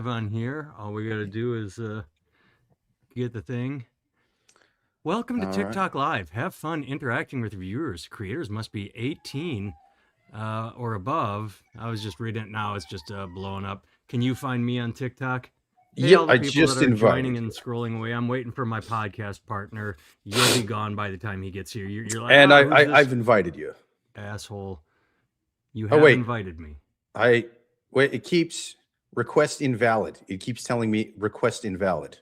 On here. All we got to do is get the thing. Welcome to All right. TikTok Live. Have fun interacting with viewers. Creators must be 18 or above. I was just reading it now. It's just blowing up. Can you find me on TikTok? Hey, Yep, all the I people that just are joining invited and you. scrolling away. I'm waiting for my podcast partner. You'll be gone by the time he gets here. You're like, And who's this I've invited you. asshole? You Oh have wait. invited me. Wait, it keeps request invalid. It keeps telling me request invalid.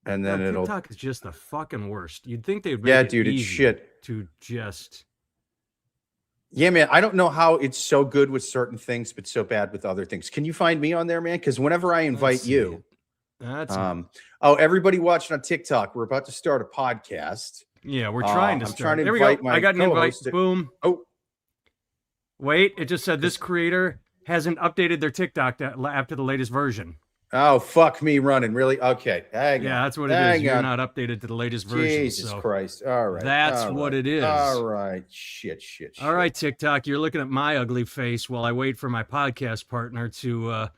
And then God, it'll TikTok is just the fucking worst. You'd think they'd make Yeah, it dude, it's easy shit. to just Yeah, man, I don't know how it's so good with certain things but so bad with other things. Can you find me on there, man? Cuz whenever I let's invite see you, it. That's everybody watching on TikTok, we're about to start a podcast. yeah, we're trying to I'm trying start. to There we go. invite I my got an invite. co-host. Boom. Oh, Wait, it just said this cuz creator hasn't updated their TikTok after the latest version. Oh, fuck me running. Really? Okay. Hang Yeah, on. that's what it is. Hang You're on. not updated to the latest version. Jesus So Christ. All right. that's All what right. it All is. right. Shit. All right, TikTok, you're looking at my ugly face while I wait for my podcast partner to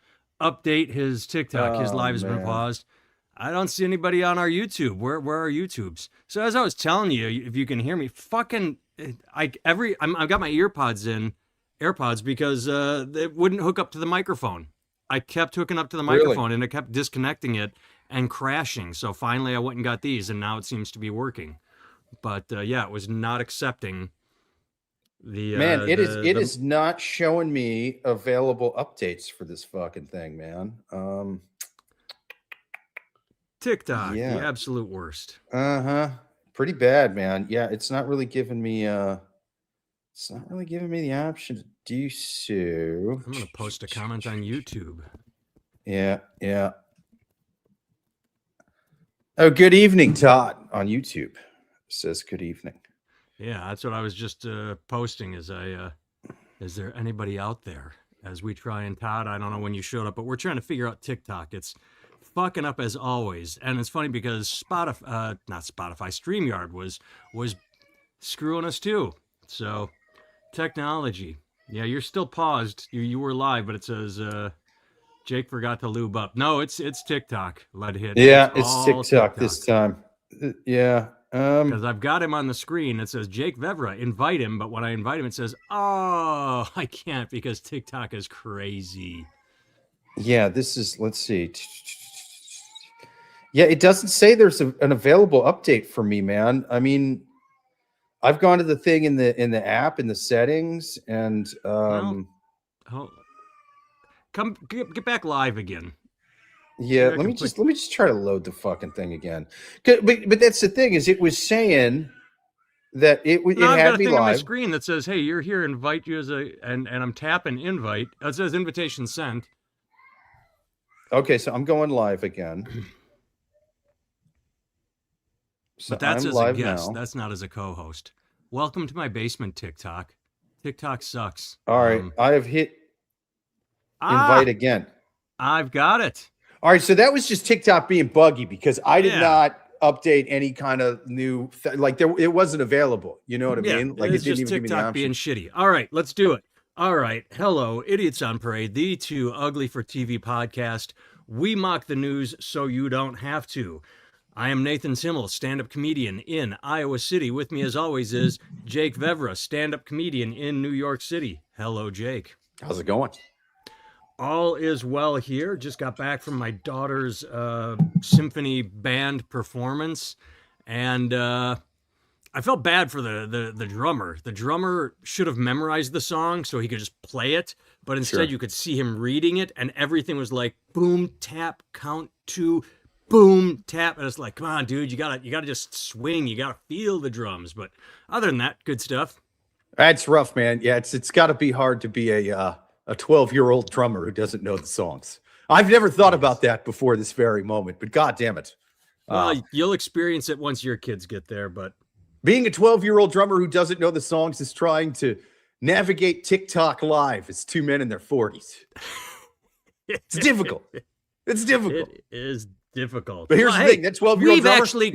update his TikTok. His Oh, live has been man. paused. I don't see anybody on our YouTube. Where are YouTubes? So as I was telling you, if you can hear me, fucking, I've got my AirPods because it wouldn't hook up to the microphone. I kept hooking up to the Really? microphone and it kept disconnecting it and crashing. So finally, I went and got these, and now it seems to be working. But yeah, it was not accepting Man, it the is not showing me available updates for this fucking thing, man. TikTok, the Yeah. absolute worst. Uh-huh. Pretty bad, man. Yeah, it's not really giving me the option to do so. I'm gonna post a comment on YouTube. Yeah. Oh, good evening, Todd on YouTube. Says good evening. Yeah, that's what I was just posting. Is there anybody out there? As we try and Todd, I don't know when you showed up, but we're trying to figure out TikTok. It's fucking up as always, and it's funny because not Spotify, StreamYard was screwing us too. So technology. Yeah, you're still paused. You were live, but it says Jake forgot to lube up. No, it's TikTok. Let it hit. Yeah, it's all TikTok this time. Yeah. Because I've got him on the screen. It says Jake Vevra, invite him. But when I invite him, it says, oh, I can't because TikTok is crazy. Yeah, this is, let's see. Yeah, it doesn't say there's an available update for me, man. I mean, I've gone to the thing in the app in the settings and Well, come get back live again. yeah, let me just try to load the fucking thing again. But that's the thing, is it was saying that it No, I've had got a me thing on my live. screen that says, "Hey, you're here. Invite you as and I'm tapping invite. It says invitation sent." Okay, so I'm going live again. So But that's I'm as live a guest. now. That's not as a co-host. Welcome to my basement, TikTok. TikTok sucks. All right, I have hit invite again. I've got it. All right, so that was just TikTok being buggy because I did not update any kind of new it wasn't available. You know what I mean? Like it's it didn't just even give me the TikTok option. being shitty. All right, let's do it. All right, hello, Idiots on Parade, the Too Ugly for TV podcast. We mock the news so you don't have to. I am Nathan Simmel, stand-up comedian in Iowa City. With me, as always, is Jake Vevra, stand-up comedian in New York City. Hello, Jake. How's it going? All is well here. Just got back from my daughter's symphony band performance, and I felt bad for the drummer. The drummer should have memorized the song so he could just play it, but instead you could see him reading it, and everything was like boom, tap, count two, boom, tap, and it's like, come on, dude, you gotta just swing. You gotta feel the drums. But other than that, good stuff. That's rough, man. Yeah, it's got to be hard to be a 12-year-old drummer who doesn't know the songs. I've never thought about that before this very moment, but God damn it. Well, you'll experience it once your kids get there, but being a 12-year-old drummer who doesn't know the songs is trying to navigate TikTok live as two men in their 40s. It's difficult. It's difficult. It is difficult. But here's the thing, that 12-year-old drummer, actually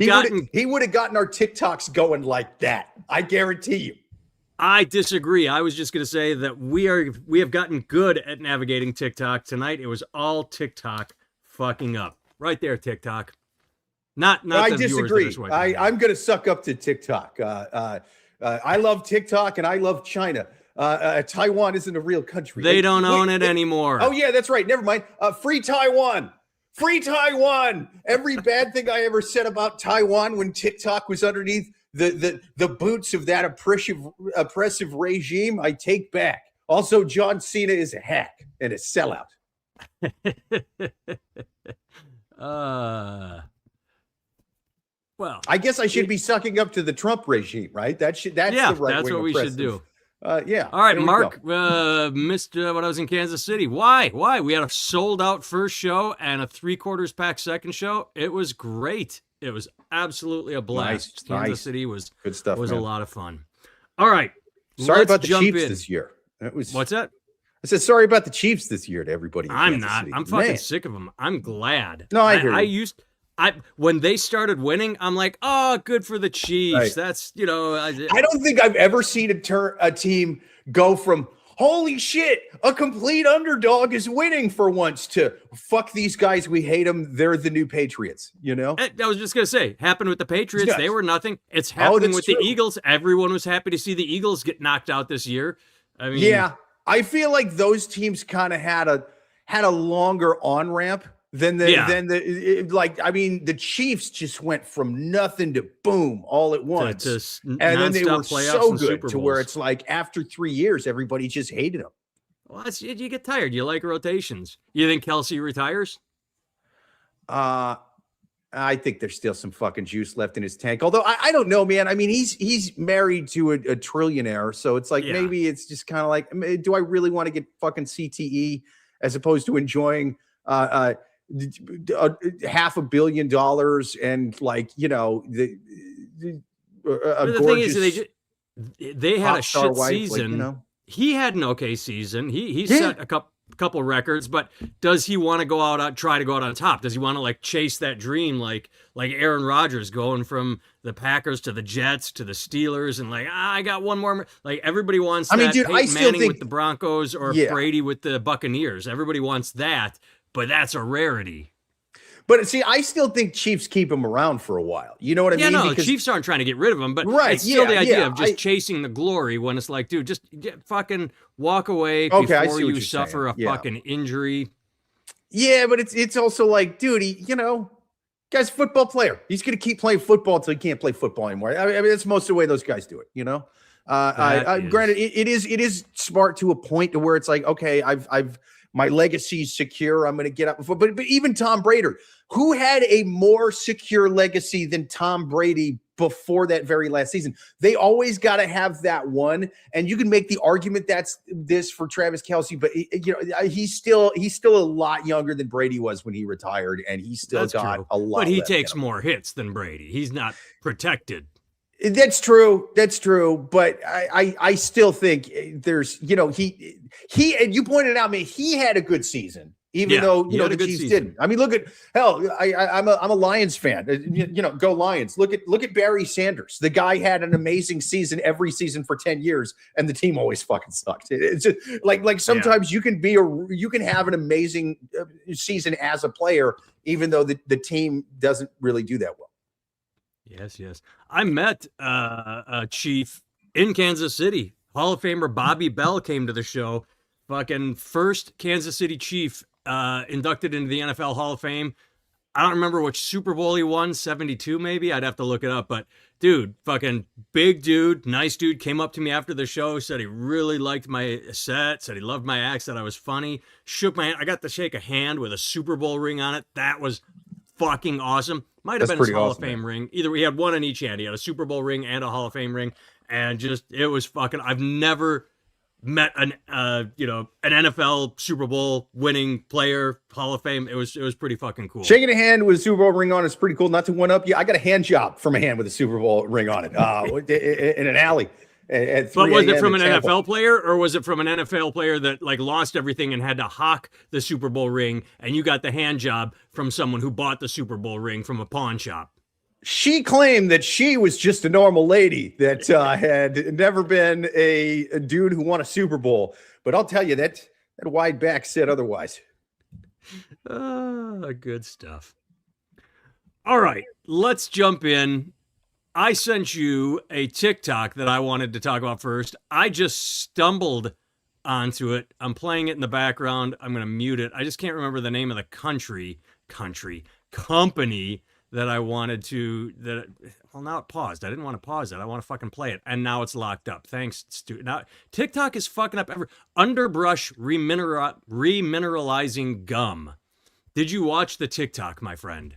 he would have gotten our TikToks going like that. I guarantee you. I disagree. I was just going to say that we have gotten good at navigating TikTok. Tonight it was all TikTok fucking up. Right there, TikTok. Not I the viewers that are disagree. swiping ahead. I'm going to suck up to TikTok. I love TikTok and I love China. Taiwan isn't a real country. They don't own it anymore. Oh, yeah, that's right. Never mind. Free Taiwan. Free Taiwan. Every bad thing I ever said about Taiwan when TikTok was underneath the boots of that oppressive regime, I take back. Also, John Cena is a hack and a sellout. Well, I guess I should be sucking up to the Trump regime, right? That's the right. That's what we should do. Yeah. All right, Mark missed when I was in Kansas City. Why? We had a sold out first show and a 3/4 pack second show. It was great. It was absolutely a blast. Kansas City was good stuff. Was a lot of fun. All right. Sorry about the Chiefs this year. What's that? I said sorry about the Chiefs this year to everybody. I'm not. I'm fucking sick of them. I'm glad. No, I hear when they started winning, I'm like, oh, good for the Chiefs. Right. That's I don't think I've ever seen a team go from holy shit, a complete underdog is winning for once to fuck these guys. We hate them. They're the new Patriots. I was just gonna say, happened with the Patriots. Yes. They were nothing. It's happening with the Eagles. Everyone was happy to see the Eagles get knocked out this year. I mean, yeah, I feel like those teams kind of had a longer on ramp. The Chiefs just went from nothing to boom all at once. And then they were so good to where it's like after 3 years, everybody just hated them. Well, you get tired. You like rotations. You think Kelsey retires? I think there's still some fucking juice left in his tank. Although I don't know, man. I mean, he's married to a trillionaire. So it's like, maybe it's just kind of like, do I really want to get fucking CTE as opposed to enjoying, $500 million and the thing is they had a shit wife, season. He had an okay season. He set a couple records, but does he want to try to go out on top? Does he want to chase that dream like Aaron Rodgers going from the Packers to the Jets to the Steelers and I got one more? Everybody wants that. Peyton Manning with the Broncos or Brady with the Buccaneers. Everybody wants that. But that's a rarity. But see, I still think Chiefs keep him around for a while. You know what I mean? No, the Chiefs aren't trying to get rid of him, but it's still the idea of just chasing the glory when it's like, dude, just fucking walk away before you suffer a fucking injury. Yeah, but it's also like, dude, guy's a football player. He's going to keep playing football until he can't play football anymore. I mean, that's most of the way those guys do it, Granted, it is smart to a point to where it's like, okay, I've my legacy's secure. I'm going to get up before, but even Tom Brady, who had a more secure legacy than Tom Brady before that very last season? They always got to have that one. And you can make the argument that's this for Travis Kelce, but he's still a lot younger than Brady was when he retired. And he's still got a lot. But he takes more hits than Brady. He's not protected. That's true. But I still think there's, he, and you pointed out, man, he had a good season, even though, the Chiefs didn't. I mean, look at I'm a Lions fan, go Lions. Look at Barry Sanders. The guy had an amazing season every season for 10 years and the team always fucking sucked. It's just like sometimes you can have an amazing season as a player, even though the team doesn't really do that well. Yes. I met a Chief in Kansas City. Hall of Famer Bobby Bell came to the show. Fucking first Kansas City Chief inducted into the NFL Hall of Fame. I don't remember which Super Bowl he won, 72 maybe. I'd have to look it up. But dude, fucking big dude, nice dude, came up to me after the show, said he really liked my set, said he loved my act, said I was funny, shook my hand. I got to shake a hand with a Super Bowl ring on it. That was fucking awesome. Might have been his Hall of Fame ring. Either we had one in each hand. He had a Super Bowl ring and a Hall of Fame ring. And it was fucking, I've never met an NFL Super Bowl winning player, Hall of Fame. It was pretty fucking cool. Shaking a hand with a Super Bowl ring on is pretty cool. Not to one up you. I got a hand job from a hand with a Super Bowl ring on it in an alley. But was it from an NFL player or was it from an NFL player that lost everything and had to hawk the Super Bowl ring and you got the hand job from someone who bought the Super Bowl ring from a pawn shop? She claimed that she was just a normal lady that had never been a dude who won a Super Bowl. But I'll tell you that wide back said otherwise. Good stuff. All right, let's jump in. I sent you a TikTok that I wanted to talk about first. I just stumbled onto it. I'm playing it in the background. I'm going to mute it. I just can't remember the name of the company that I wanted to, well, now it paused. I didn't want to pause it. I want to fucking play it. And now it's locked up. Thanks, Stu. Now, TikTok is fucking up underbrush remineralizing gum. Did you watch the TikTok, my friend?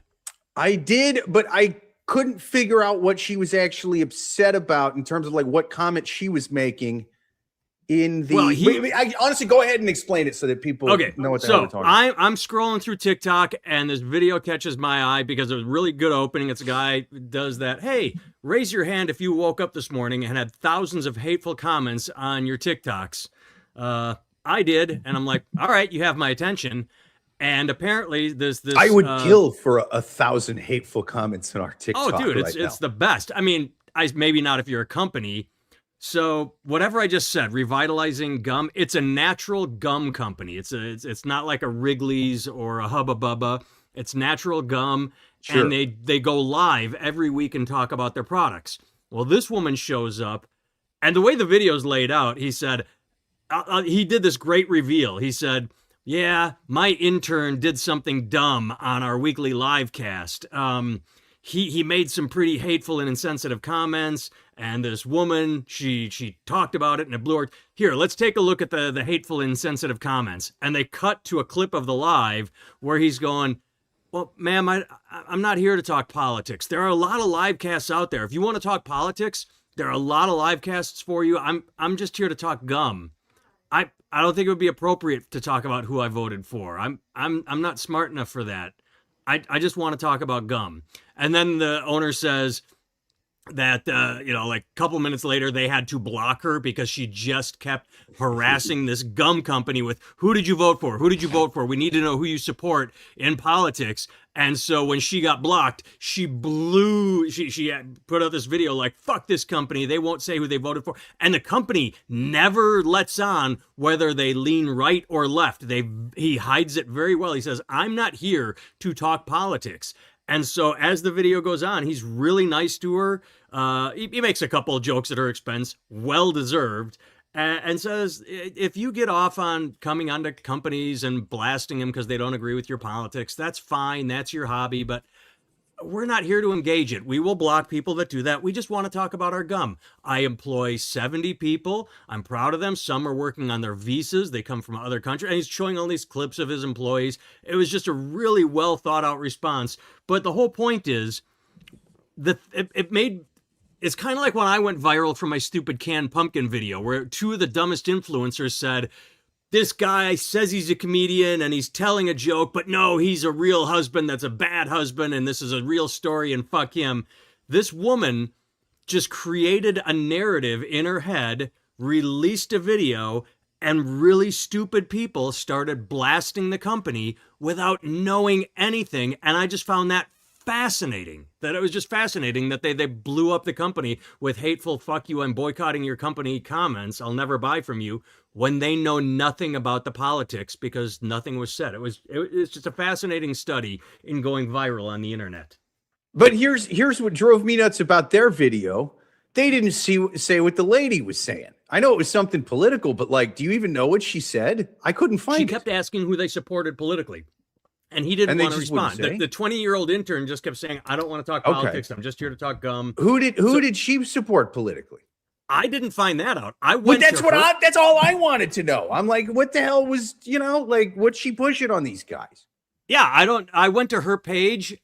I did, but I couldn't figure out what she was actually upset about in terms of like what comment she was making in the. Well, I honestly, go ahead and explain it so that people know what the hell we're talking about. I'm scrolling through TikTok and this video catches my eye because it was a really good opening. It's a guy who does that. Hey, raise your hand if you woke up this morning and had thousands of hateful comments on your TikToks. I did, and I'm like, all right, you have my attention. And apparently this I would kill for 1,000 hateful comments in our TikTok. Oh, dude, it's the best. I mean, maybe not if you're a company. So whatever I just said, revitalizing gum, it's a natural gum company. It's not like a Wrigley's or a Hubba Bubba. It's natural gum, sure. And they go live every week and talk about their products. Well, this woman shows up, and the way the video's laid out, he said, he did this great reveal. He said, yeah, my intern did something dumb on our weekly live cast. He made some pretty hateful and insensitive comments, and this woman, she talked about it and it blew her. Here, let's take a look at the hateful and insensitive comments. And they cut to a clip of the live where he's going, well, ma'am, I'm not here to talk politics. There are a lot of live casts out there. If you want to talk politics, there are a lot of live casts for you. I'm just here to talk gum. I don't think it would be appropriate to talk about who I voted for. I'm not smart enough for that. I just want to talk about gum. And then the owner says that, like a couple minutes later, they had to block her because she just kept harassing this gum company with, who did you vote for? Who did you vote for? We need to know who you support in politics. And so when she got blocked, she put out this video like, fuck this company. They won't say who they voted for. And the company never lets on whether they lean right or left. He hides it very well. He says, I'm not here to talk politics. And so as the video goes on, he's really nice to her. He makes a couple of jokes at her expense, well-deserved, and says, if you get off on coming onto companies and blasting them because they don't agree with your politics, that's fine. That's your hobby. But we're not here to engage it. We will block people that do that. We just want to talk about our gum. I employ 70 people. I'm proud of them. Some are working on their visas. They come from other countries. And he's showing all these clips of his employees. It was just a really well thought out response. But the whole point is it's kind of like when I went viral for my stupid canned pumpkin video, where two of the dumbest influencers said, this guy says he's a comedian and he's telling a joke, but no, he's a real husband that's a bad husband and this is a real story and fuck him. This woman just created a narrative in her head, released a video, and really stupid people started blasting the company without knowing anything. And I just found that fascinating. That it was just fascinating that they blew up the company with hateful fuck you, I'm boycotting your company comments, I'll never buy from you, when they know nothing about the politics because nothing was said. It's just a fascinating study in going viral on the internet. But here's what drove me nuts about their video. They didn't say what the lady was saying. I know it was something political, but like, do you even know what she said? I couldn't find it. She kept asking who they supported politically. And he didn't want to respond. The 20-year-old intern just kept saying, I don't want to talk politics. I'm just here to talk gum. Who did she support politically? I didn't find that out. That's all I wanted to know. I'm like, what the hell was, what's she pushing on these guys? Yeah, I went to her page.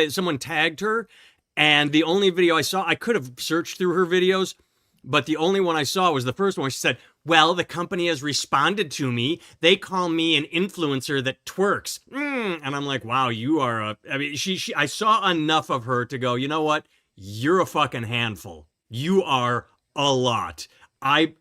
Someone tagged her. And the only video I saw, I could have searched through her videos, but the only one I saw was the first one. She said, well, the company has responded to me. They call me an influencer that twerks. And I'm like, wow, you are I saw enough of her to go, you know what? You're a fucking handful. You are a lot. I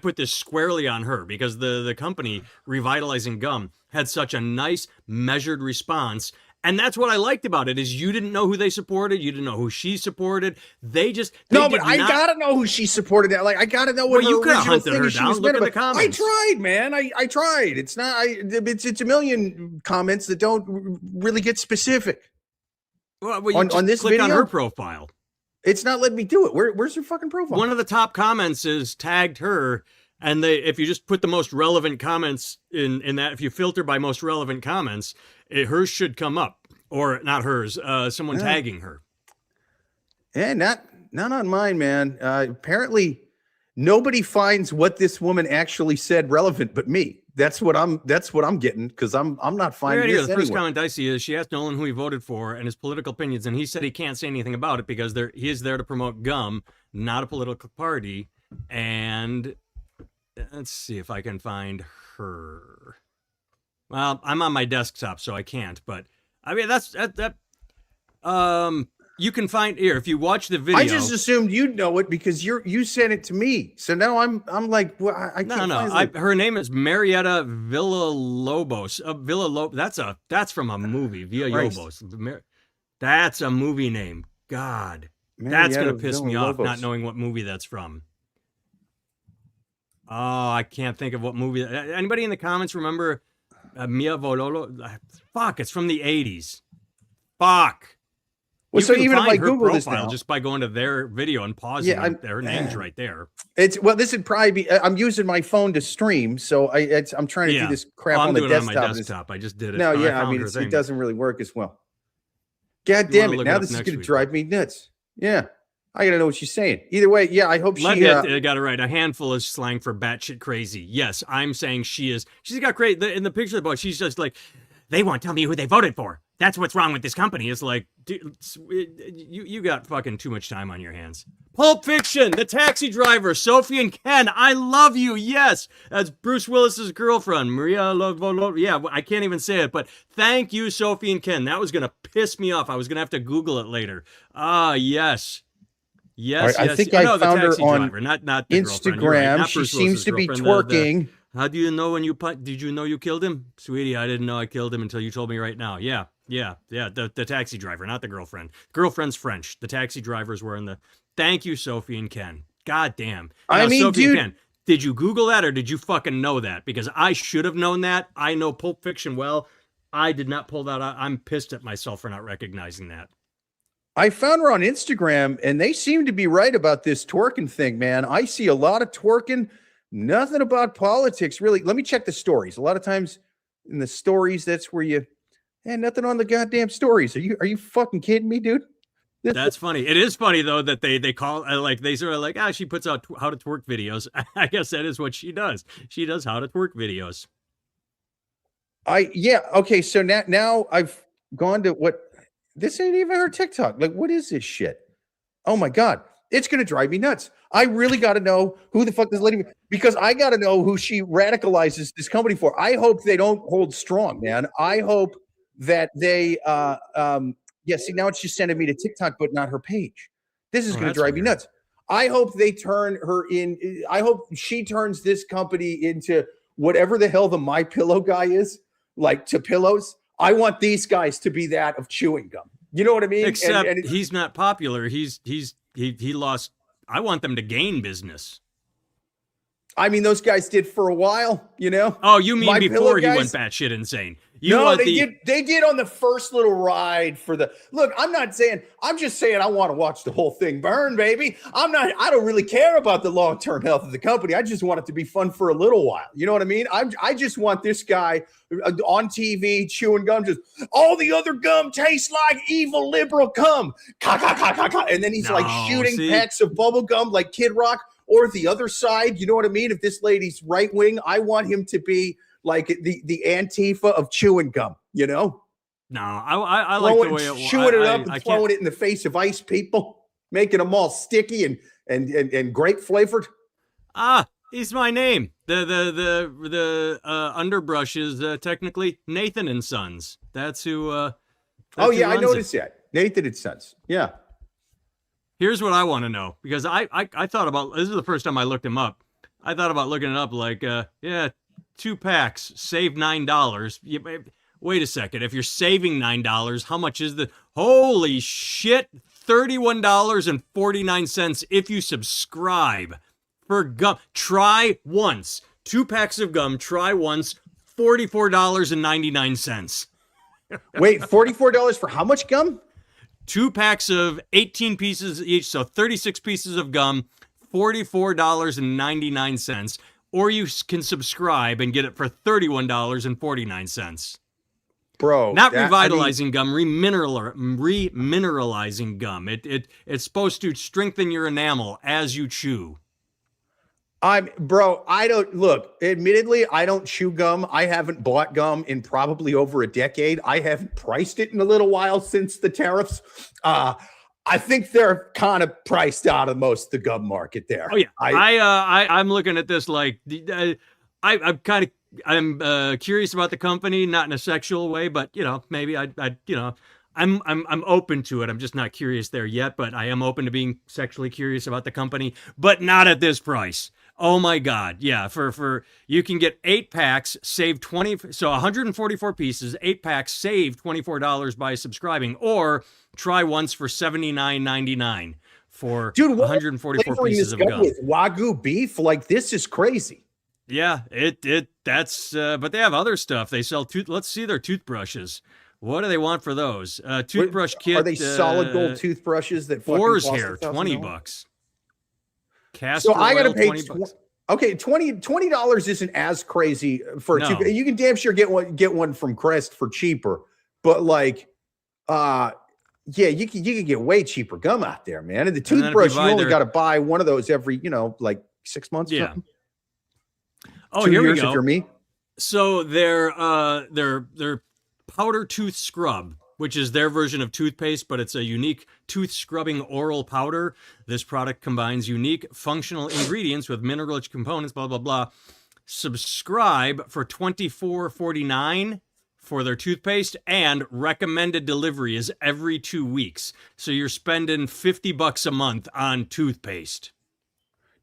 put this squarely on her because the company Revitalizing Gum had such a nice measured response. And that's what I liked about it is you didn't know who they supported. You didn't know who she supported. They no, but I gotta know who she supported. That, like, I gotta know what her original thing is. She was look at the comments. I tried, man. I tried. It's not. It's a million comments that don't really get specific. Well, on this click video, on her profile. It's not letting me do it. Where's her fucking profile? One of the top comments is tagged her, and if you just put the most relevant comments in that, if you filter by most relevant comments, hers should come up, or not hers, someone tagging her. Yeah, not on mine, man. Apparently, nobody finds what this woman actually said relevant, but me. That's what I'm getting because I'm not finding this The first comment I see is she asked Nolan who he voted for and his political opinions, and he said he can't say anything about it because he is there to promote gum, not a political party. And let's see if I can find her. Well, I'm on my desktop, so I can't. But I mean, you can find here if you watch the video. I just assumed you'd know it because you sent it to me. So now I'm like, well, I can't. No. Her name is Marietta Villalobos. That's from a movie. Villalobos. That's a movie name. God, that's gonna piss me off not knowing what movie that's from. Oh, I can't think of what movie. Anybody in the comments remember Mia Vololo? Fuck, it's from the 80s. Fuck. Well, so even if I Google this now, just by going to their video and pausing, their name's right there. This would probably be. I'm using my phone to stream, so I'm trying to do this crap on the desktop. On my desktop. I just did it. No, I mean it doesn't really work as well. God damn it! Now this is going to drive me nuts. Yeah, I got to know what she's saying. Either way, yeah, I hope I got it right. A handful is slang for batshit crazy. Yes, I'm saying she is. She's got great in the picture of the book. She's just like, they won't tell me who they voted for. That's what's wrong with this company. It's like, dude, you got fucking too much time on your hands. Pulp Fiction, The Taxi Driver, Sophie and Ken, I love you. Yes, that's Bruce Willis's girlfriend, Maria Lovo. Yeah, I can't even say it, but thank you, Sophie and Ken. That was gonna piss me off. I was gonna have to Google it later. Yes. Yes, right, I think I found her on driver, not Instagram. Right. She seems to be twerking. How do you know when did you know you killed him? Sweetie, I didn't know I killed him until you told me right now. Yeah. The taxi driver, not the girlfriend. Girlfriend's French. The taxi drivers were in the. Thank you, Sophie and Ken. God damn. Now, Sophie and Ken, did you Google that or did you fucking know that? Because I should have known that. I know Pulp Fiction well. I did not pull that out. I'm pissed at myself for not recognizing that. I found her on Instagram, and they seem to be right about this twerking thing, man. I see a lot of twerking. Nothing about politics, really. Let me check the stories. A lot of times in the stories, that's where nothing on the goddamn stories. Are you fucking kidding me, dude? That's funny. It is funny though that they call they sort of like she puts out how to twerk videos. I guess that is what she does. She does how to twerk videos. Okay. So now I've gone to what this ain't even her TikTok. Like, what is this shit? Oh my God. It's going to drive me nuts. I really got to know who the fuck this lady, because I got to know who she radicalizes this company for. I hope they don't hold strong, man. I hope that they, see, now it's just sending me to TikTok, but not her page. This is going to drive me nuts. I hope they turn her in. I hope she turns this company into whatever the hell the My Pillow guy is, like to pillows. I want these guys to be that of chewing gum. You know what I mean? Except he's not popular. He lost. I want them to gain business. I mean, those guys did for a while, you know? Oh, you mean before he went batshit insane? They did on the first little ride for the look. I'm just saying I want to watch the whole thing burn, baby. I don't really care about the long-term health of the company. I just want it to be fun for a little while. You know what I mean? I just want this guy on TV chewing gum, just all the other gum tastes like evil liberal cum. And then he's shooting packs of bubble gum like Kid Rock. Or the other side, you know what I mean? If this lady's right wing, I want him to be like the Antifa of chewing gum, you know? No, I like the way it chewing it up and throwing it in the face of ICE people, making them all sticky and grape flavored. He's my name. The underbrush is technically Nathan and Sons. That's who. I noticed that. Nathan and Sons. Yeah. Here's what I want to know, because I thought about, this is the first time I looked him up. I thought about looking it up like, 2 packs, save $9. wait a second. If you're saving $9, how much is the? Holy shit! $31.49 if you subscribe for gum. Try once. 2 packs of gum. Try once. $44.99. Wait, $44 for how much gum? 2 packs of 18 pieces each, so 36 pieces of gum, $44.99. Or you can subscribe and get it for $31.49. Bro, not revitalizing gum, remineralizing gum. It's supposed to strengthen your enamel as you chew. I don't look, admittedly, I don't chew gum. I haven't bought gum in probably over a decade. I haven't priced it in a little while since the tariffs. I think they're kind of priced out of most of the gum market there. Oh yeah. I'm looking at this like I'm curious about the company, not in a sexual way, but maybe I'm open to it. I'm just not curious there yet, but I am open to being sexually curious about the company, but not at this price. Oh my God. Yeah. For you can get 8 packs, save 20. So 144 pieces, 8 packs, save $24 by subscribing, or try once for $79.99 for 144 pieces of gum. With Wagyu beef, like, this is crazy. Yeah, that's but they have other stuff. They sell let's see their toothbrushes. What do they want for those? Toothbrush kit. Are they solid gold toothbrushes that Boar's hair, $20. Castor so I gotta pay $20. Okay, $20 isn't as crazy for a toothbrush. You can damn sure get one from Crest for cheaper, but like yeah, you can get way cheaper gum out there, man. And the toothbrush, you only got to buy one of those every, like 6 months. Yeah. Something. Oh, here we go. If you're me. So their powder tooth scrub, which is their version of toothpaste, but it's a unique tooth scrubbing oral powder. This product combines unique functional ingredients with mineral-rich components, blah, blah, blah. Subscribe for $24.49 for their toothpaste, and recommended delivery is every 2 weeks. So you're spending $50 a month on toothpaste.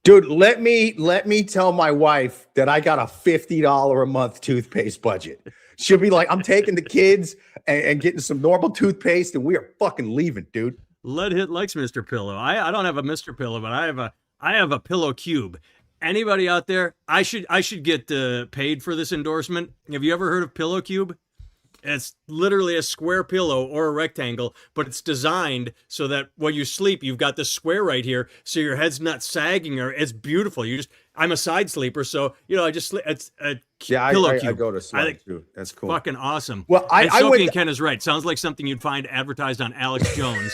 Dude, let me tell my wife that I got a $50 a month toothpaste budget. She'll be like, I'm taking the kids and getting some normal toothpaste, and we are fucking leaving, dude. Lead Hit likes Mr. Pillow. I don't have a Mr. Pillow, but I have a pillow cube. Anybody out there? I should get paid for this endorsement. Have you ever heard of Pillow Cube? It's literally a square pillow or a rectangle, but it's designed so that when you sleep, you've got this square right here, so your head's not sagging. Or it's beautiful. I'm a side sleeper, so I just sleep. It's a pillow cube. I go to sleep too. That's cool. Fucking awesome. Well, Sophie and Ken is right. Sounds like something you'd find advertised on Alex Jones.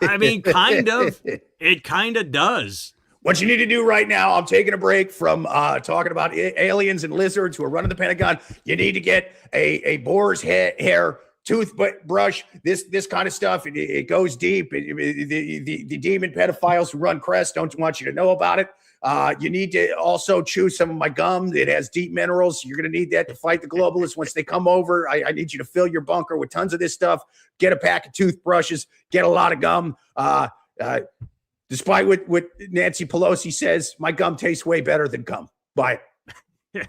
I mean, kind of. It kind of does. What you need to do right now, I'm taking a break from talking about aliens and lizards who are running the Pentagon. You need to get a boar's hair toothbrush, this kind of stuff. It goes deep. The demon pedophiles who run Crest don't want you to know about it. You need to also chew some of my gum. It has deep minerals. You're going to need that to fight the globalists once they come over. I need you to fill your bunker with tons of this stuff. Get a pack of toothbrushes. Get a lot of gum. Despite what Nancy Pelosi says, my gum tastes way better than gum. Buy it.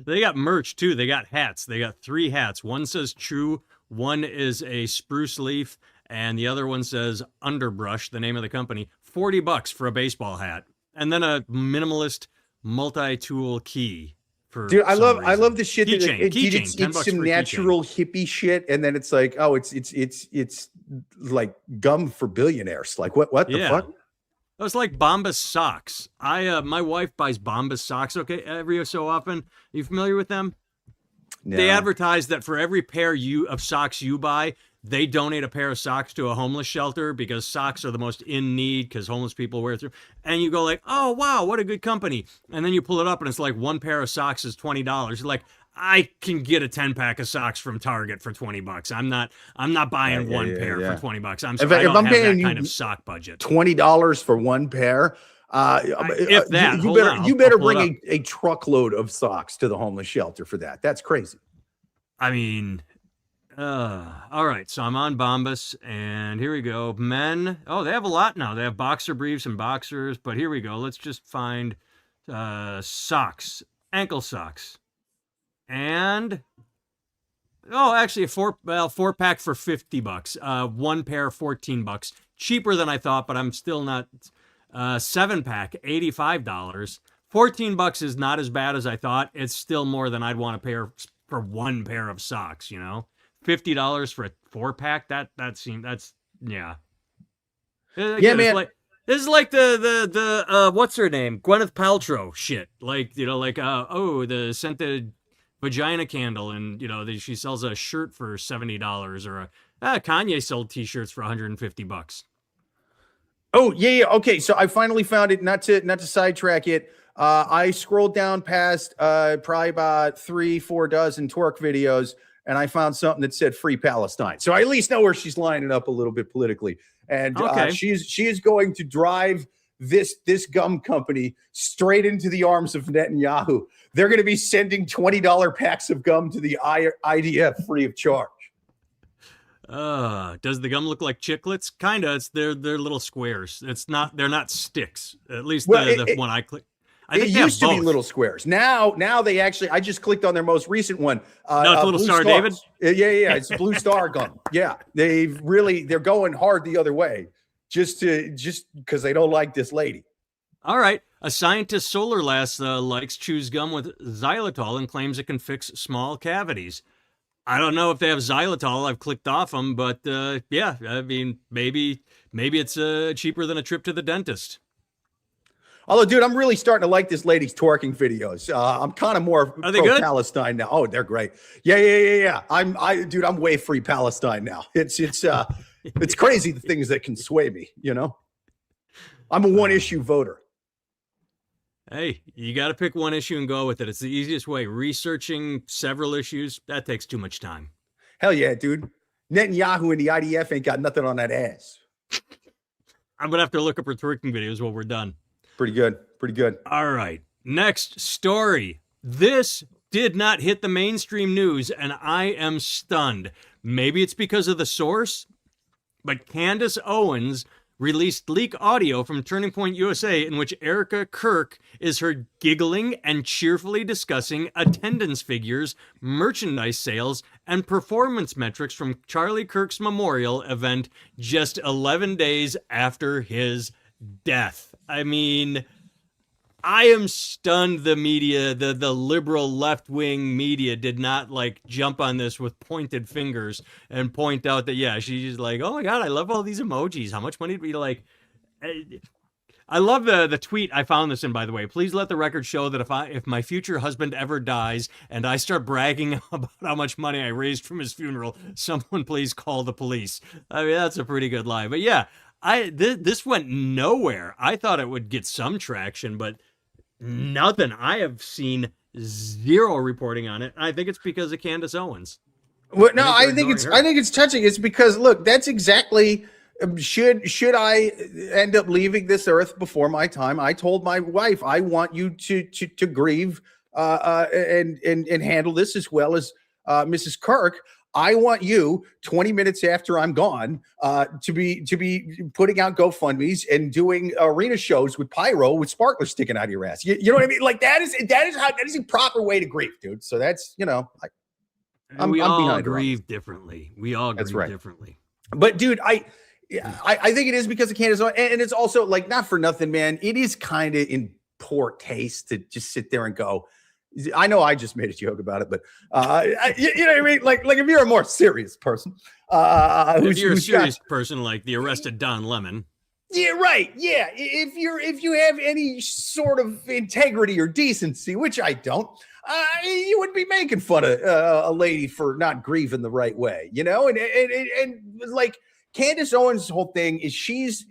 They got merch, too. They got hats. They got 3 hats. One says True, one is a spruce leaf, and the other one says Underbrush, the name of the company. $40 for a baseball hat. And then a minimalist multi-tool key. Dude, I love the shit that it's some natural hippie shit, and then it's like, oh, it's like gum for billionaires. Like what the fuck? It was like Bombas socks. My wife buys Bombas socks, okay, every so often. Are you familiar with them? No. They advertise that for every pair of socks you buy, they donate a pair of socks to a homeless shelter, because socks are the most in need because homeless people wear through. And you go like, oh, wow, what a good company. And then you pull it up and it's like one pair of socks is $20. You're like, I can get a 10-pack of socks from Target for $20. I'm not buying one pair for $20. I don't have that kind of sock budget. $20 for one pair. If that, you better bring a truckload of socks to the homeless shelter for that. That's crazy. I mean, all right. So I'm on Bombas, and here we go. Men. Oh, they have a lot now. They have boxer briefs and boxers, but here we go. Let's just find socks, ankle socks. And Oh, actually, a four pack for $50. One pair $14. Cheaper than I thought, but I'm still not. Seven pack $85. $14 is not as bad as I thought. It's still more than I'd want to pay for one pair of socks. $50 for a four pack. That's yeah. Yeah, Again, it's man. like this is like the what's her name, Gwyneth Paltrow shit. Like oh, the scented vagina candle, and she sells a shirt for $70, or Kanye sold T-shirts for $150. Oh yeah, yeah. Okay, so I finally found it. Not to sidetrack it. I scrolled down past probably about 3-4 dozen twerk videos, and I found something that said "Free Palestine." So I at least know where she's lining up a little bit politically, and Okay. she is going to drive this gum company straight into the arms of Netanyahu. They're going to be sending $20 packs of gum to the IDF free of charge. Does the gum look like chiclets? Kinda. They're little squares. They're not sticks. At least Well, the one I click. I it think they have used to be both. little squares. Now they actually. I just clicked on their most recent one. No, it's a little Blue Star Stars. David. Yeah. It's Blue Star gum. Yeah, they're going hard the other way, just because they don't like this lady. All right. A scientist Solar likes chews gum with xylitol and claims it can fix small cavities. I don't know if they have xylitol. I've clicked off them, but yeah, I mean, maybe it's cheaper than a trip to the dentist. Although, dude, I'm really starting to like this lady's twerking videos. I'm kind of more pro-Palestine now. Oh, they're great. Yeah. I'm way free Palestine now. It's crazy the things that can sway me. I'm a one-issue voter. Hey, you got to pick one issue and go with it. It's the easiest way. Researching several issues, that takes too much time. Hell yeah, dude. Netanyahu and the IDF ain't got nothing on that ass. I'm going to have to look up her twerking videos while we're done. Pretty good. All right. Next story. This did not hit the mainstream news, and I am stunned. Maybe it's because of the source, but Candace Owens released leak audio from Turning Point USA in which Erica Kirk is her giggling and cheerfully discussing attendance figures, merchandise sales, and performance metrics from Charlie Kirk's memorial event just 11 days after his death. I mean, I am stunned the media, the liberal left-wing media did not jump on this with pointed fingers and point out that, yeah, she's like, oh my God, I love all these emojis. How much money do we like? I love the tweet I found this in, by the way. Please let the record show that if my future husband ever dies and I start bragging about how much money I raised from his funeral, someone please call the police. I mean, that's a pretty good lie. But yeah, this went nowhere. I thought it would get some traction, but nothing. I have seen zero reporting on it. I think it's because of Candace Owens. Well, no, I think it's touching. It's because look, that's exactly should I end up leaving this earth before my time. I told my wife, I want you to grieve and handle this as well as Mrs. Kirk. I want you 20 minutes after I'm gone to be putting out GoFundMe's and doing arena shows with pyro with sparklers sticking out of your ass. You know what I mean? Like that is a proper way to grieve, dude. So that's we all grieve differently. We all grieve differently. But dude, I think it is because of Candace, and it's also like not for nothing, man. It is kind of in poor taste to just sit there and go. I know I just made a joke about it, but you know what I mean? Like if you're a more serious person, if you're a serious person like the arrested Don Lemon. Yeah, right. Yeah. If you have any sort of integrity or decency, which I don't, you wouldn't be making fun of a lady for not grieving the right way, and like Candace Owens' whole thing is she's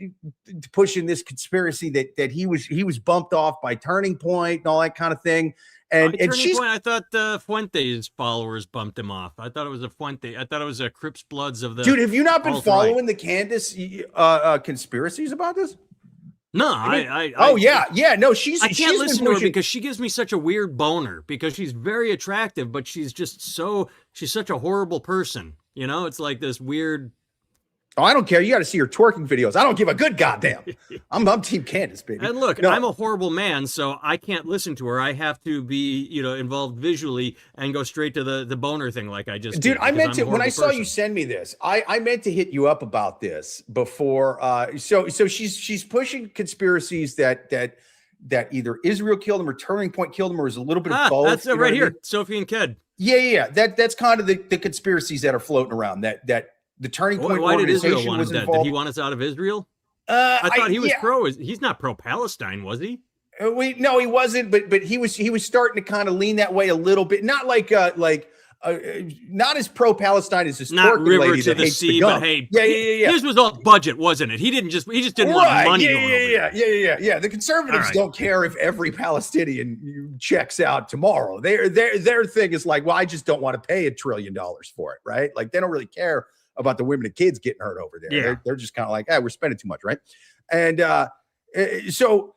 pushing this conspiracy that he was bumped off by Turning Point and all that kind of thing. And I thought Fuente's followers bumped him off. I thought it was a Fuente. I thought it was a Crips Bloods of the. Dude, have you not been following the Candace conspiracies about this? No, no. I can't listen to her because she gives me such a weird boner because she's very attractive, but she's such a horrible person. It's like this weird. Oh, I don't care. You got to see her twerking videos. I don't give a good goddamn. I'm Team Candace, baby. And look, No. I'm a horrible man, so I can't listen to her. I have to be, involved visually and go straight to the boner thing like I just Dude, did. I meant to, when I saw person. you send me this, I meant to hit you up about this before. So she's pushing conspiracies that either Israel killed him or Turning Point killed him, or is a little bit of both. That's right here. Sophie and Ked. Yeah. That's kind of the conspiracies that are floating around, that the Turning Point Why did organization Israel want was him dead? involved. Did he want us out of Israel? I thought he was he's not pro-Palestine, was he? No, he wasn't, but he was starting to kind of lean that way a little bit. Not not as pro-Palestine as this not twerking river lady to that the hates sea, the gun. but hey, yeah. His was all budget, wasn't it? He just didn't want money going over there. Yeah. The conservatives don't care if every Palestinian checks out tomorrow. Their thing is like, well, I just don't want to pay $1 trillion for it, right? Like they don't really care about the women and kids getting hurt over there. Yeah. They're just kind of like, we're spending too much, right? And so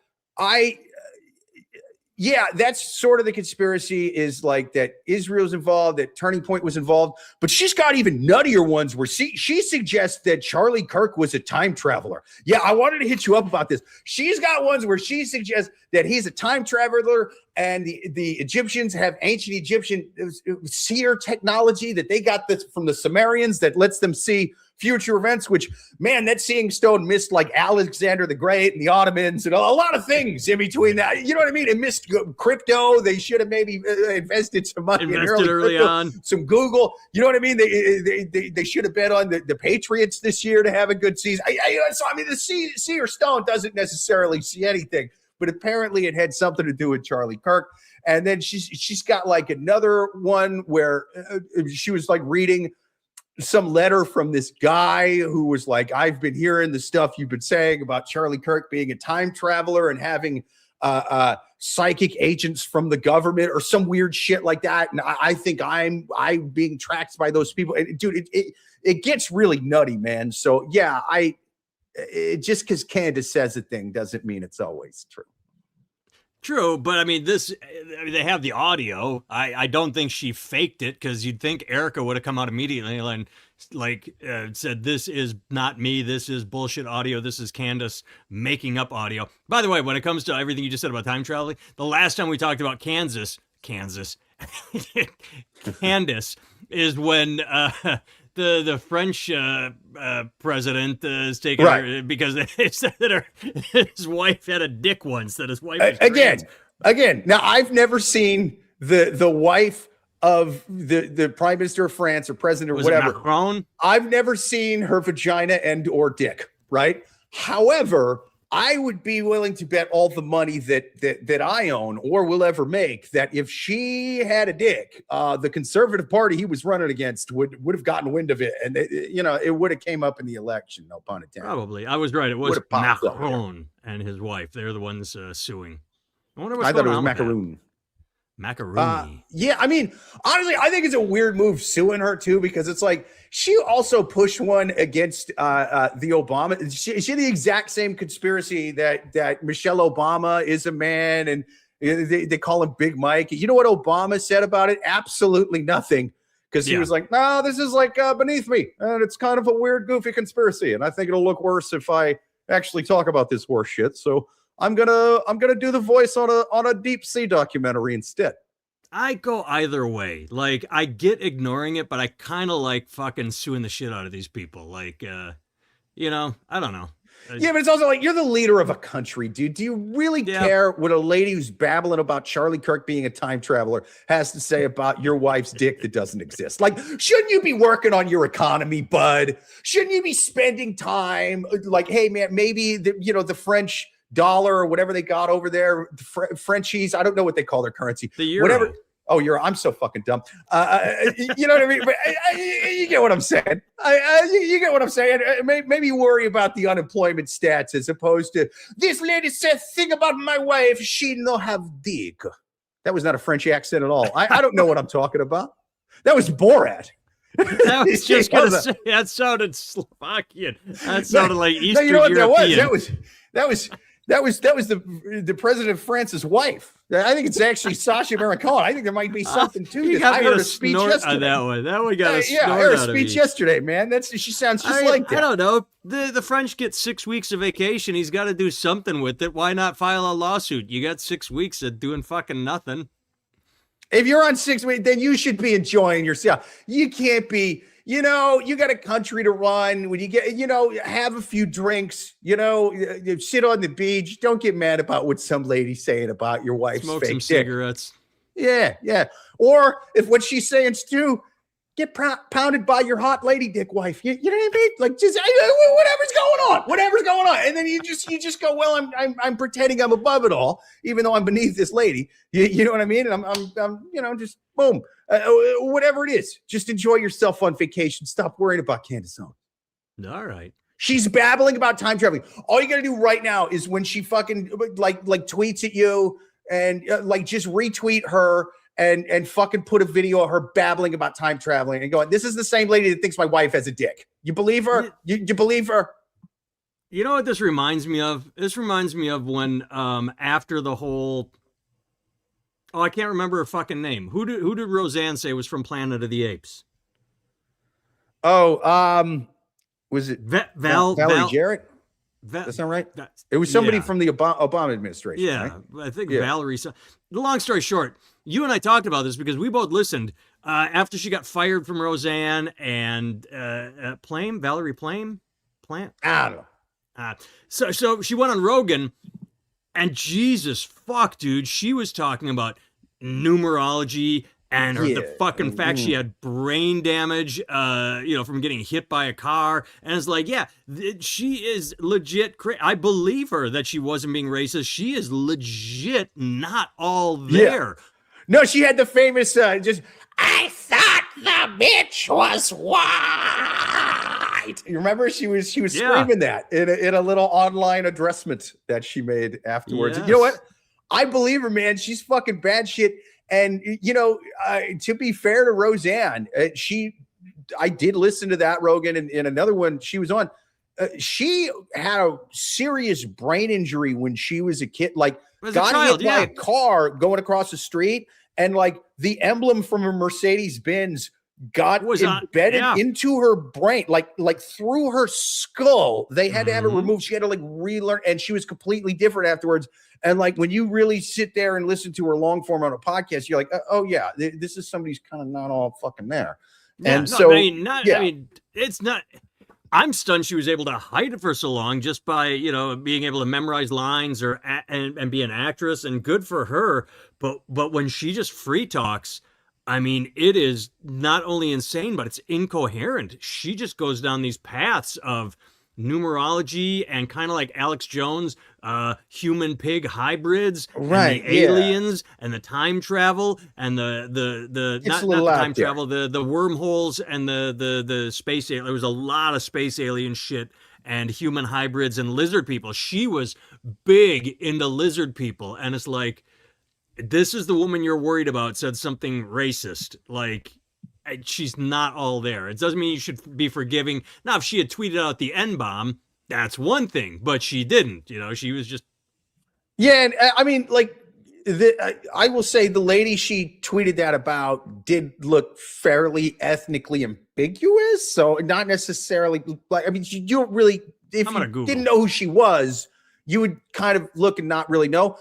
that's sort of the conspiracy, is like that Israel's involved, that Turning Point was involved, but she's got even nuttier ones where she suggests that Charlie Kirk was a time traveler. Yeah, I wanted to hit you up about this. She's got ones where she suggests that he's a time traveler, and the Egyptians have ancient Egyptian seer technology that they got this from the Sumerians that lets them see future events, which, man, that seeing stone missed like Alexander the Great and the Ottomans and a lot of things in between that. You know what I mean? It missed crypto. They should have maybe invested some money early on. Some Google. You know what I mean? They should have bet on the Patriots this year to have a good season. The seer stone doesn't necessarily see anything, but apparently it had something to do with Charlie Kirk. And then she's got like another one where she was like reading some letter from this guy who was like, I've been hearing the stuff you've been saying about Charlie Kirk being a time traveler and having psychic agents from the government or some weird shit like that. And I think I'm being tracked by those people. And dude, it gets really nutty, man. So yeah, just because Candace says a thing doesn't mean it's always true. True, but I mean, they have the audio. I don't think she faked it, because you'd think Erica would have come out immediately and said, this is not me, this is bullshit audio, this is Candace making up audio. By the way, when it comes to everything you just said about time traveling, the last time we talked about Candace is when the French president is taking her because they said that his wife had a dick once, that his wife was again. Now, I've never seen the wife of the prime minister of France or president or whatever. Macron? I've never seen her vagina and or dick, right? However, I would be willing to bet all the money that I own or will ever make that if she had a dick, the Conservative Party he was running against would have gotten wind of it, and it would have came up in the election. No pun intended. Probably, I was right. It was Macron and his wife. They're the ones suing. I wonder what's going on. I thought it was Macaroon. Macaroni. Yeah, I mean, honestly, I think it's a weird move suing her too, because it's like she also pushed one against the Obama. She the exact same conspiracy that Michelle Obama is a man, and they call him Big Mike. You know what Obama said about it? Absolutely nothing, because he was like, "No, this is like beneath me, and it's kind of a weird, goofy conspiracy, and I think it'll look worse if I actually talk about this horse shit." So I'm gonna do the voice on a deep sea documentary instead. I go either way. Like, I get ignoring it, but I kind of like fucking suing the shit out of these people. Like, I don't know. Yeah, but it's also like, you're the leader of a country, dude. Do you really care what a lady who's babbling about Charlie Kirk being a time traveler has to say about your wife's dick that doesn't exist? Like, shouldn't you be working on your economy, bud? Shouldn't you be spending time like, hey, man, maybe the French dollar or whatever they got over there, Frenchies, I don't know what they call their currency. The euro. Whatever. Oh, I'm so fucking dumb. You know what I mean? But, you get what I'm saying. You get what I'm saying. Maybe worry about the unemployment stats as opposed to this lady said thing about my wife. She no have dick. That was not a French accent at all. I don't know what I'm talking about. That was Borat. I was just gonna say that sounded Slovakian. That sounded like Eastern European. That was That was the president of France's wife. I think it's actually Sacha Baron Cohen. I think there might be something to this. I heard a speech yesterday. On that one. That one got a snort I heard a out of speech me. yesterday, man. She sounds just like that. I don't know. The French get 6 weeks of vacation. He's got to do something with it. Why not file a lawsuit? You got 6 weeks of doing fucking nothing. If you're on 6 weeks, then you should be enjoying yourself. You can't be. You got a country to run. When you get, have a few drinks, you sit on the beach. Don't get mad about what some lady's saying about your wife's Smoke fake some dick. cigarettes. Yeah. Or if what she's saying is true, get pounded by your hot lady dick wife. You know what I mean? Like just whatever's going on. And then you just go, well, I'm pretending I'm above it all, even though I'm beneath this lady. You know what I mean? And I'm just boom. Whatever it is, just enjoy yourself on vacation. Stop worrying about Candace Owens. All right. She's babbling about time traveling. All you got to do right now is when she fucking like tweets at you and just retweet her and fucking put a video of her babbling about time traveling and going, this is the same lady that thinks my wife has a dick. You believe her? You believe her? You know what this reminds me of? This reminds me of when after the whole... Oh, I can't remember her fucking name. Who did Roseanne say was from Planet of the Apes? Oh, was it Valerie Jarrett? That's not right. It was somebody from the Obama administration. Yeah, right? I think Valerie. The long story short, you and I talked about this because we both listened after she got fired from Roseanne and Valerie Plame. I don't know. So she went on Rogan. And Jesus fuck, dude, she was talking about numerology and the fucking fact she had brain damage, from getting hit by a car. And it's like, yeah, she is legit. I believe her that she wasn't being racist. She is legit not all there. Yeah. No, she had the famous, I thought the bitch was white. You remember she was screaming that in a little online addressment that she made afterwards. Yes. You know what? I believe her, man. She's fucking bad shit. And to be fair to Roseanne, I did listen to that Rogan and another one she was on. She had a serious brain injury when she was a kid. Like got hit by a car going across the street, and like the emblem from a Mercedes-Benz got embedded into her brain, like through her skull. They had to have it removed. She had to like relearn, and she was completely different afterwards. And like when you really sit there and listen to her long form on a podcast, you're like, oh yeah, this is somebody's kind of not all fucking there. Yeah, and so, I mean, it's not. I'm stunned she was able to hide it for so long just by, being able to memorize lines and be an actress, and good for her. But when she just free talks, I mean, it is not only insane, but it's incoherent. She just goes down these paths of numerology and kind of like Alex Jones, human pig hybrids, right? And the aliens and the time travel and the not the time travel, the wormholes and the space alien. There was a lot of space alien shit and human hybrids and lizard people. She was big into lizard people, and it's like, this is the woman you're worried about said something racist. Like, she's not all there. It doesn't mean you should be forgiving. Now, if she had tweeted out the N-bomb, that's one thing, but she didn't. She was just... Yeah, and I mean, like, I will say the lady she tweeted that about did look fairly ethnically ambiguous, so not necessarily... Like, I mean, you don't really... If you didn't know who she was, you would kind of look and not really know.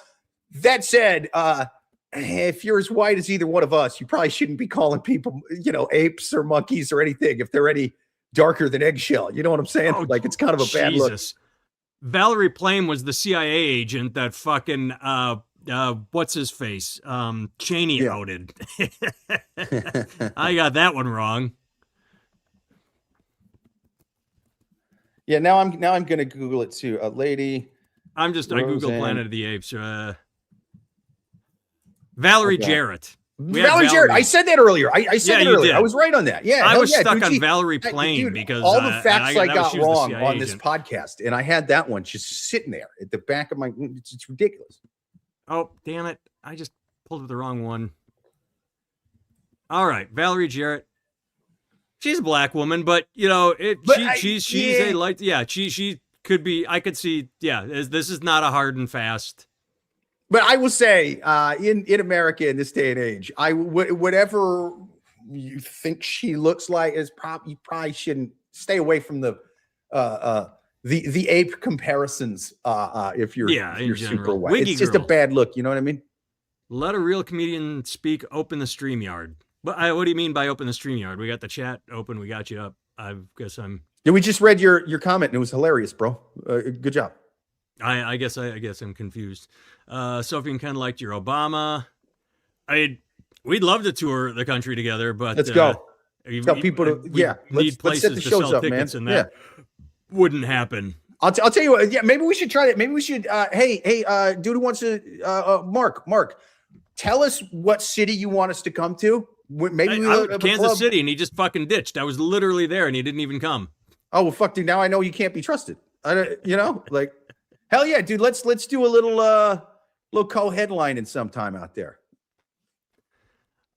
That said, if you're as white as either one of us, you probably shouldn't be calling people, apes or monkeys or anything if they're any darker than eggshell. You know what I'm saying? Like, it's kind of a bad look. Valerie Plame was the CIA agent that fucking, what's his face? Cheney outed. I got that one wrong. Yeah, now I'm going to Google it too. A lady. I Googled Planet of the Apes. Valerie Jarrett. Valerie Jarrett. I said that earlier. I said that earlier. I was right on that. Yeah. I was stuck on Valerie Plame because all the facts I got wrong on this podcast, and I had that one just sitting there at the back of my. It's ridiculous. Oh, damn it! I just pulled up the wrong one. All right, Valerie Jarrett. She's a black woman, but she's a light. Yeah, she could be. I could see. Yeah, this is not a hard and fast. But I will say, in America in this day and age, whatever you think she looks like is you probably shouldn't stay away from the ape comparisons. If you're super white, Wiggy it's just girl. a bad look. You know what I mean? Let a real comedian speak. Open the StreamYard. But what do you mean by open the StreamYard? We got the chat open. We got you up. I guess I'm. Yeah, we just read your comment and it was hilarious, bro. Good job. I guess I'm confused. Sophie and Ken liked your Obama. We'd love to tour the country together, but let's go. Tell people to let's set the shows up, man. And that wouldn't happen. I'll tell you what. Yeah, maybe we should try that. Maybe we should. Hey, dude who wants to? Mark, tell us what city you want us to come to. Maybe Kansas City, and he just fucking ditched. I was literally there, and he didn't even come. Oh well, fuck, dude. Now I know you can't be trusted. Like, hell yeah, dude. Let's do a little co-headlining sometime out there.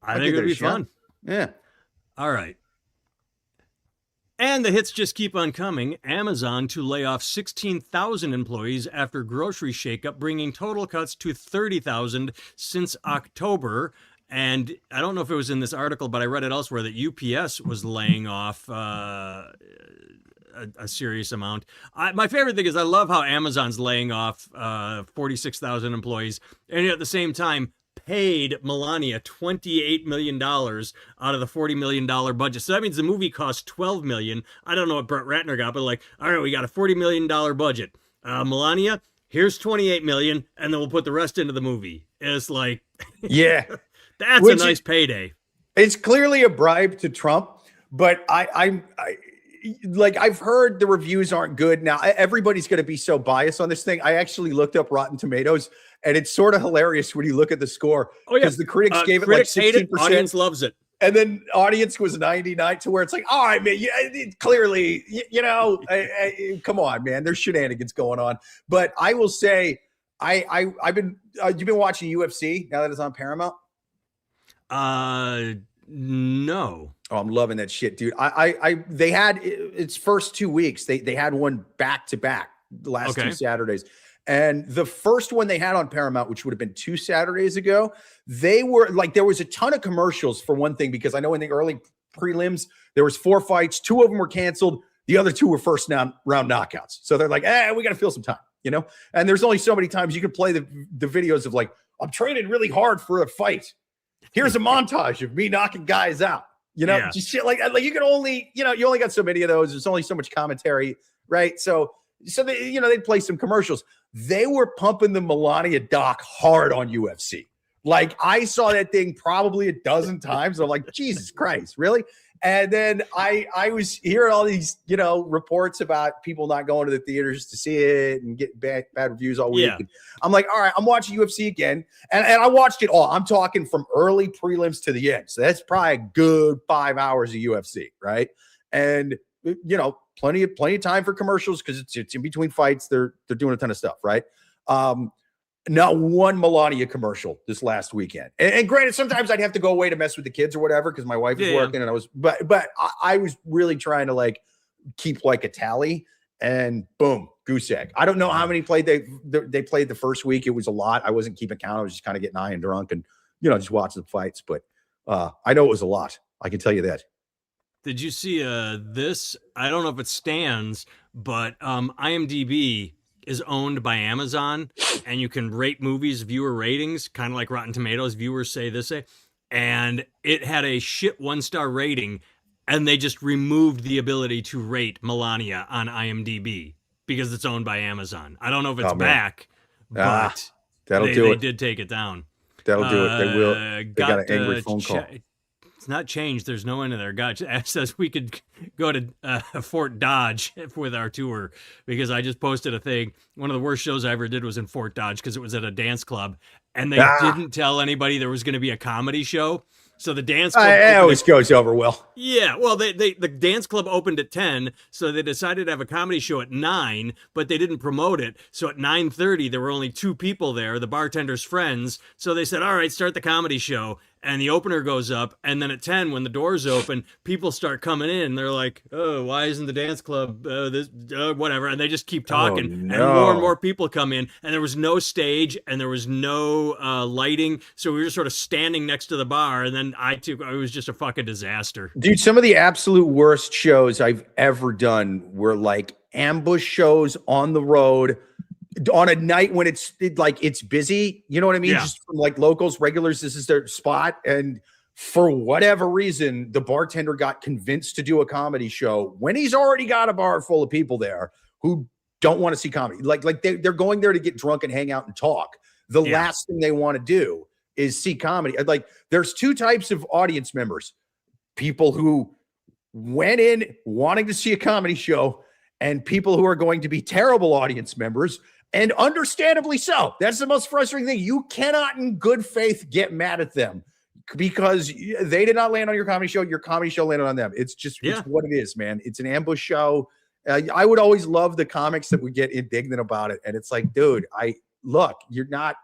I think it'd be fun. Yeah. All right. And the hits just keep on coming. Amazon to lay off 16,000 employees after grocery shakeup, bringing total cuts to 30,000 since October. And I don't know if it was in this article, but I read it elsewhere that UPS was laying off a serious amount. My favorite thing is I love how Amazon's laying off 46,000 employees, and at the same time paid Melania $28 million out of the $40 million budget. So that means the movie cost $12 million. I don't know what Brett Ratner got, but like, all right, we got a $40 million budget. Melania, here's $28 million, and then we'll put the rest into the movie. It's like, yeah. That's a nice payday. It's clearly a bribe to Trump, but I like I've heard the reviews aren't good. Now everybody's going to be so biased on this thing. I actually looked up Rotten Tomatoes, and it's sort of hilarious when you look at the score because the critics gave it like 16%. Audience loves it, and then audience was 99. To where it's like, all right, man, clearly, come on, man, there's shenanigans going on. But I will say, I've been you've been watching UFC now that it's on Paramount. No. Oh, I'm loving that shit, dude. They had its first 2 weeks. They had one back to back the last 2 Saturdays. And the first one they had on Paramount, which would have been 2 Saturdays ago, they were like, there was a ton of commercials for one thing, because I know in the early prelims, there was 4 fights. 2 of them were canceled. The other 2 were first round knockouts. So they're like, we got to fill some time, and there's only so many times you can play the videos of like, I'm training really hard for a fight. Here's a montage of me knocking guys out, just shit like that. Like you can only, you only got so many of those. There's only so much commentary, right? So they, they'd play some commercials. They were pumping the Melania doc hard on UFC. Like I saw that thing probably a dozen times. I'm like, Jesus Christ, really? And then I was hearing all these, reports about people not going to the theaters to see it and getting bad reviews all week. Yeah. I'm like, all right, I'm watching UFC again. And I watched it all. I'm talking from early prelims to the end. So that's probably a good 5 hours of UFC, right? And, plenty of time for commercials because it's in between fights. They're doing a ton of stuff, right? Not one Melania commercial this last weekend. And granted, sometimes I'd have to go away to mess with the kids or whatever because my wife is working, and but I was really trying to like keep like a tally, and boom, goose egg. I don't know how many played they played the first week. It was a lot. I wasn't keeping count. I was just kind of getting high and drunk and just watching the fights. But I know it was a lot. I can tell you that. Did you see this? I don't know if it stands, but IMDb is owned by Amazon, and you can rate movies, viewer ratings, kind of like Rotten Tomatoes. Viewers say this, and it had a shit 1-star rating, and they just removed the ability to rate Melania on IMDb because it's owned by Amazon. I don't know if it's back, but that'll do it. They did take it down. That'll do it. They will. They got an angry phone call. It's not changed. There's no end in there. God says we could go to Fort Dodge with our tour because I just posted a thing. One of the worst shows I ever did was in Fort Dodge because it was at a dance club, and they didn't tell anybody there was going to be a comedy show. So the dance club always goes over well. Yeah, well, the dance club opened at 10, so they decided to have a comedy show at 9, but they didn't promote it. So at 9:30, there were only 2 people there, the bartender's friends. So they said, all right, start the comedy show. and the opener goes up, and then at 10 when the doors open, people start coming in. They're like, oh, why isn't the dance club this whatever, and they just keep talking, and more people come in, and there was no stage and there was no lighting, so we were sort of standing next to the bar, and then it was just a fucking disaster. Dude, some of the absolute worst shows I've ever done were like ambush shows on the road on a night when it's busy, you know what I mean? Yeah. Just from like locals, regulars, this is their spot. And for whatever reason, the bartender got convinced to do a comedy show when he's already got a bar full of people there who don't want to see comedy. Like they're going there to get drunk and hang out and talk. The last thing they want to do is see comedy. Like there's two types of audience members: people who went in wanting to see a comedy show, and people who are going to be terrible audience members. And understandably so. That's the most frustrating thing. You cannot in good faith get mad at them because they did not land on your comedy show. Your comedy show landed on them. It's just it's what it is, man. It's an ambush show. I would always love the comics that would get indignant about it. And it's like, dude, you're not.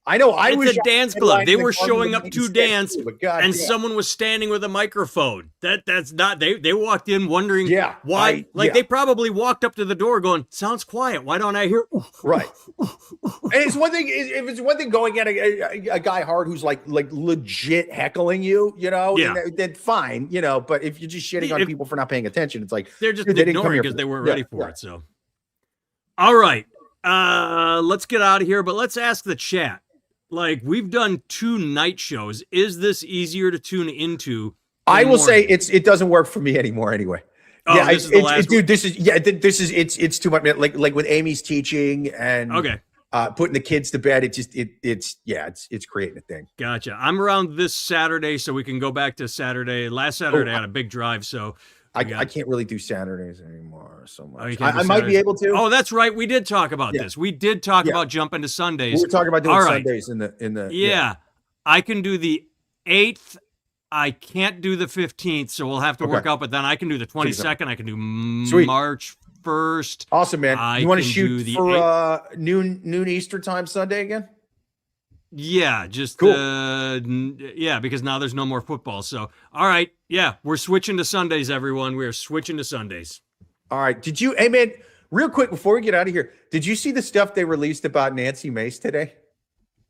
I know. It's a dance club. They were showing up to dance, and someone was standing with a microphone. That's not. They walked in wondering why. They probably walked up to the door going, "Sounds quiet. Why don't I hear?" Right. And it's one thing if it's one thing going at a guy hard who's like legit heckling you, you know, then fine, you know. But if you're just shitting on people for not paying attention, it's like they're just ignoring because they weren't ready for it. So, all right, let's get out of here. But let's ask the chat. Like, we've done 2 night shows. Is this easier to tune into? I will say it doesn't work for me anymore anyway. Oh, yeah, this is the last dude, this is too much. Like with Amy's teaching and putting the kids to bed, it's creating a thing. Gotcha. I'm around this Saturday, so we can go back to Saturday. Last Saturday I had a big drive, so I can't really do Saturdays anymore so much. Oh, I might be able to. Oh, that's right. We did talk about this. We did talk about jumping to Sundays. We were talking about doing Sundays in the. Yeah, I can do the 8th. I can't do the 15th, so we'll have to work out. But then I can do the 22nd. I can do March 1st. Awesome, man. You want to shoot for noon Eastern time Sunday again? Yeah, just cool. Because now there's no more football. So, all right, we're switching to Sundays, everyone. We are switching to Sundays. All right. Hey man, real quick before we get out of here, did you see the stuff they released about Nancy Mace today?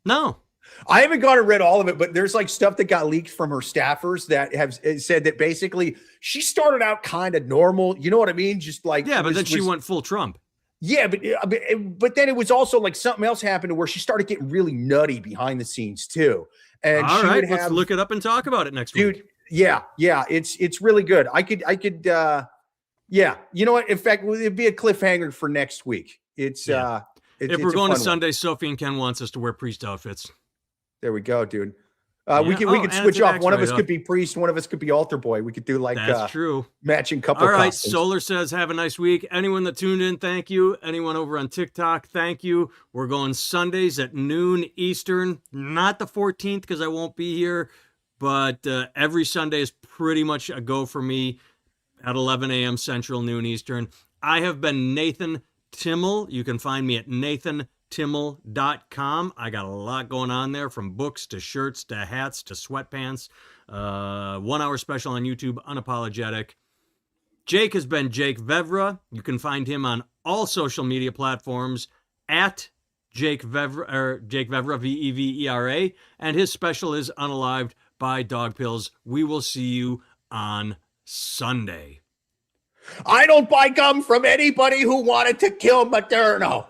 No. I haven't gone and read all of it, but there's like stuff that got leaked from her staffers that have said that basically she started out kind of normal. You know what I mean? Just like but then she went full Trump. Yeah, but then it was also like something else happened to where she started getting really nutty behind the scenes too. And all right, let's look it up and talk about it next week. Dude, yeah, it's really good. I could, you know what? In fact, it'd be a cliffhanger for next week. If we're going to Sunday, Sophie and Ken wants us to wear priest outfits. There we go, dude. We could switch off. One of us could be priest. One of us could be altar boy. We could do like that's true. Matching couple. All right. costumes. Solar says, have a nice week. Anyone that tuned in, thank you. Anyone over on TikTok, thank you. We're going Sundays at noon Eastern. Not the 14th because I won't be here, but every Sunday is pretty much a go for me at 11 a.m. Central, noon Eastern. I have been Nathan Timmel. You can find me at NathanTimmel.com. I got a lot going on there, from books to shirts to hats to sweatpants. 1 hour special on YouTube, Unapologetic. Jake has been Jake Vevra. You can find him on all social media platforms at Jake Vevra, Vevera, and his special is Unalived by Dog Pills. We will see you on Sunday. I don't buy gum from anybody who wanted to kill Moderno.